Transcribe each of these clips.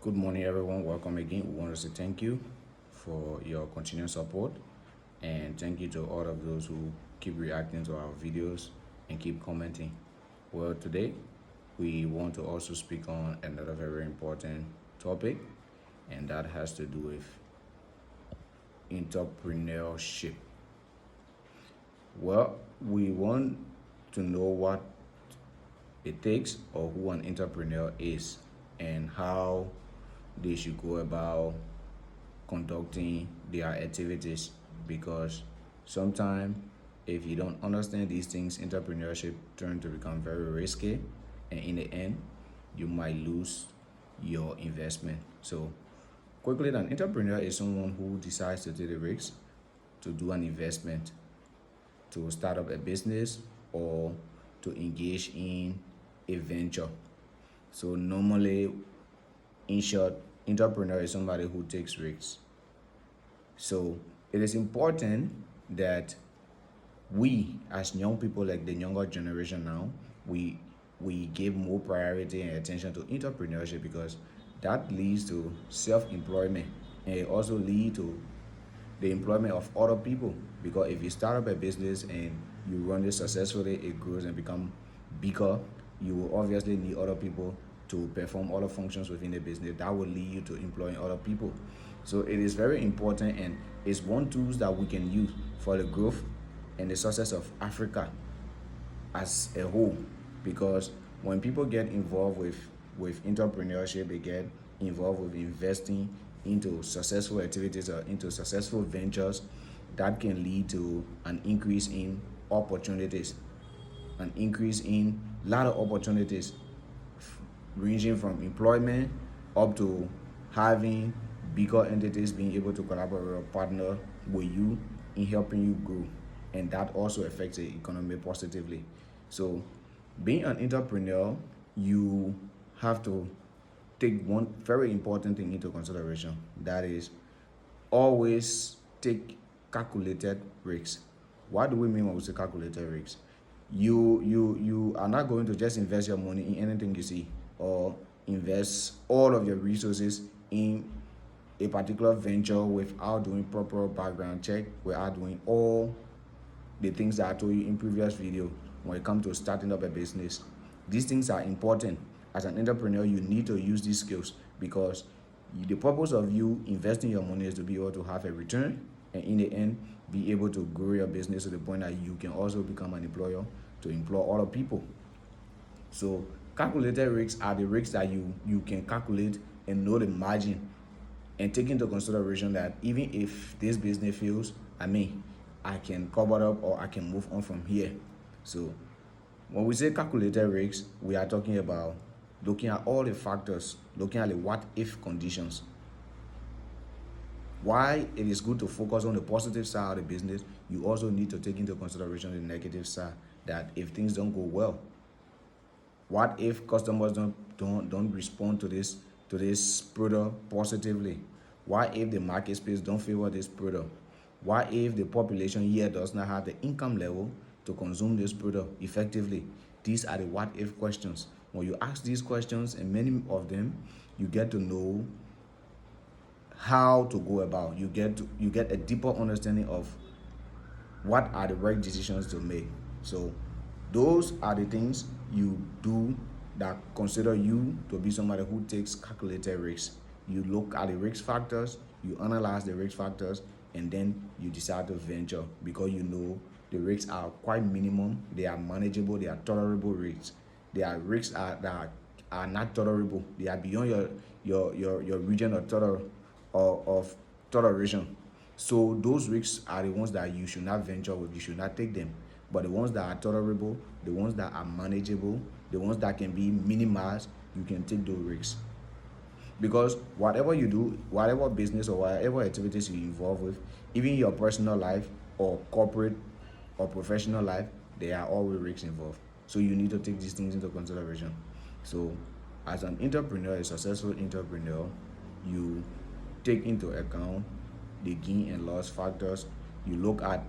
Good morning, everyone. Welcome again. We want to say thank you for your continued support, and thank you to all of those who keep reacting to our videos and keep commenting. Well, today we want to also speak on another very important topic, and that has to do with entrepreneurship. Well, we want to know what it takes or who an entrepreneur is and how they should go about conducting their activities, because sometimes if you don't understand these things, entrepreneurship turns to become very risky, and in the end you might lose your investment. So quickly, an entrepreneur is someone who decides to take the risk to do an investment, to start up a business, or to engage in a venture. So normally, in short, entrepreneur is somebody who takes risks. So it is important that we, as young people, like the younger generation now, we give more priority and attention to entrepreneurship, because that leads to self-employment, and it also leads to the employment of other people. Because if you start up a business and you run it successfully, it grows and become bigger, you will obviously need other people to perform other functions within the business. That will lead you to employing other people. So it is very important, and it's one tools that we can use for the growth and the success of Africa as a whole. Because when people get involved with entrepreneurship, they get involved with investing into successful activities or into successful ventures, that can lead to an increase in opportunities, an increase in lot of opportunities, ranging from employment up to having bigger entities being able to collaborate or partner with you in helping you grow, and that also affects the economy positively. So being an entrepreneur, you have to take one very important thing into consideration, that is always take calculated risks. What do we mean when we say calculated risks? You are not going to just invest your money in anything you see, or invest all of your resources in a particular venture without doing proper background check, without doing all the things that I told you in previous video when it comes to starting up a business. These things are important. As an entrepreneur, you need to use these skills, because the purpose of you investing your money is to be able to have a return, and in the end be able to grow your business to the point that you can also become an employer to employ other people. So calculated risks are the risks that you can calculate and know the margin, and take into consideration that even if this business fails, I can cover it up, or I can move on from here. So when we say calculated risks, we are talking about looking at all the factors, looking at the what if conditions. Why it is good to focus on the positive side of the business, you also need to take into consideration the negative side, that if things don't go well, what if customers don't respond to this product positively? What if the market space don't favor this product? What if the population here does not have the income level to consume this product effectively? These are the what if questions. When you ask these questions, and many of them, you get to know how to go about. You get a deeper understanding of what are the right decisions to make. So those are the things you do that consider you to be somebody who takes calculated risks. You look at the risk factors, you analyze the risk factors, and then you decide to venture, because you know the risks are quite minimum, they are manageable, they are tolerable risks. They are risks that are not tolerable. They are beyond your region of toleration. So those risks are the ones that you should not venture with, you should not take them. But the ones that are tolerable, the ones that are manageable, the ones that can be minimized, you can take those risks. Because whatever you do, whatever business or whatever activities you involve with, even your personal life or corporate or professional life, there are always risks involved. So you need to take these things into consideration. So as an entrepreneur, a successful entrepreneur, you take into account the gain and loss factors. You look at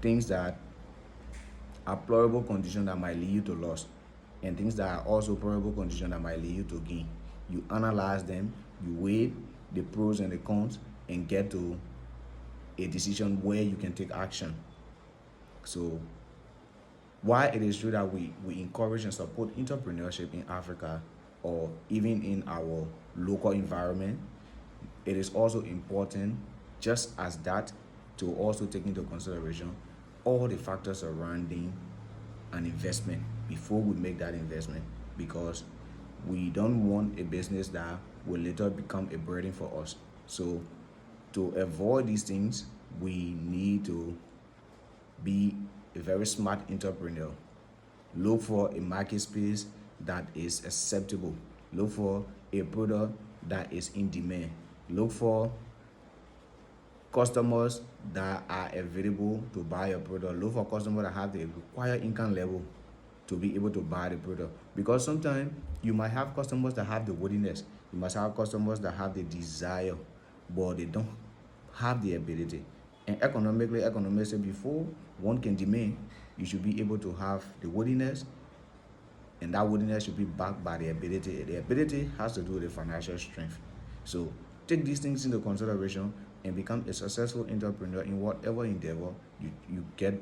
things that are probable conditions that might lead you to loss, and things that are also probable conditions that might lead you to gain. You analyze them, you weigh the pros and the cons, and get to a decision where you can take action. So while it is true that we encourage and support entrepreneurship in Africa or even in our local environment, it is also important, just as that, to also take into consideration all the factors surrounding an investment before we make that investment, because we don't want a business that will later become a burden for us. So to avoid these things, we need to be a very smart entrepreneur. Look for a market space that is acceptable. Look for a product that is in demand. Look for customers that are available to buy your product. Look for customers that have the required income level to be able to buy the product. Because sometimes you might have customers that have the willingness. You must have customers that have the desire, but they don't have the ability. And economically, economists say before one can demand, you should be able to have the willingness, and that willingness should be backed by the ability. The ability has to do with the financial strength. So take these things into consideration and become a successful entrepreneur in whatever endeavor you get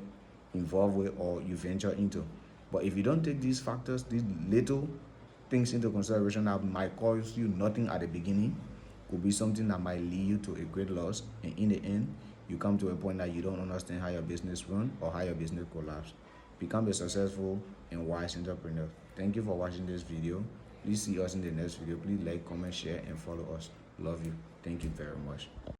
involved with or you venture into. But if you don't take these factors, these little things into consideration that might cost you nothing at the beginning, could be something that might lead you to a great loss, and in the end you come to a point that you don't understand how your business runs or how your business collapses. Become a successful and wise entrepreneur. Thank you for watching this video. Please see us in the next video. Please like, comment, share, and follow us. Love you. Thank you very much.